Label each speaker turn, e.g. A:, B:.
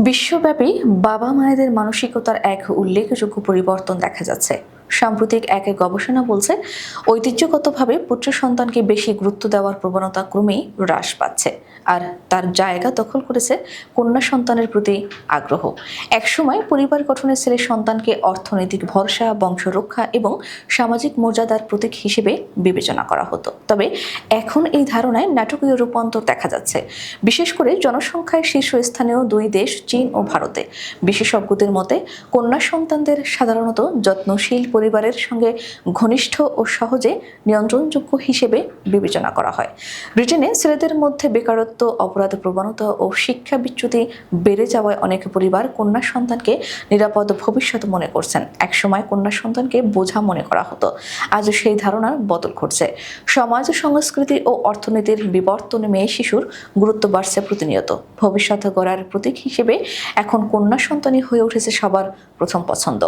A: বিশ্বব্যাপী বাবা মায়েদের মানসিকতার এক উল্লেখযোগ্য পরিবর্তন দেখা যাচ্ছে। সাম্প্রতিক এক গবেষণা বলছে, ঐতিহ্যগতভাবে পুত্র সন্তানকে বেশি গুরুত্ব দেওয়ার প্রবণতা ক্রমেই হ্রাস পাচ্ছে, আর তার জায়গা দখল করেছে কন্যা সন্তানের প্রতি আগ্রহ। একসময় পরিবার গঠনের ছেলে সন্তানকে অর্থনৈতিক ভরসা, বংশরক্ষা এবং সামাজিক মর্যাদার প্রতীক হিসেবে বিবেচনা করা হতো। তবে এখন এই ধারণায় নাটকীয় রূপান্তর দেখা যাচ্ছে, বিশেষ করে জনসংখ্যায় শীর্ষস্থানীয় দুই দেশ চীন ও ভারতে। বিশেষজ্ঞদের মতে, কন্যা সন্তানদের সাধারণত যত্নশীল পরিবারের সঙ্গে ঘনিষ্ঠ ও সহজে নিয়ন্ত্রণযোগ্য হিসেবে বিবেচনা করা হয়। ব্রিটেনে ছেলেদের মধ্যে বেকারত্ব, অপরাধ প্রবণতা ও শিক্ষা বিচ্যুতি বেড়ে যাওয়ায় অনেক পরিবার কন্যা সন্তানকে নিরাপদ ভবিষ্যৎ মনে করছেন। একসময় কন্যা সন্তানকে বোঝা মনে করা হতো, আজ সেই ধারণার বদল ঘটছে। সমাজ, সংস্কৃতি ও অর্থনীতির বিবর্তনে মেয়ে শিশুর গুরুত্ব বাড়ছে প্রতিনিয়ত। ভবিষ্যৎ গড়ার প্রতীক হিসেবে এখন কন্যা সন্তানই হয়ে উঠেছে সবার প্রথম পছন্দ।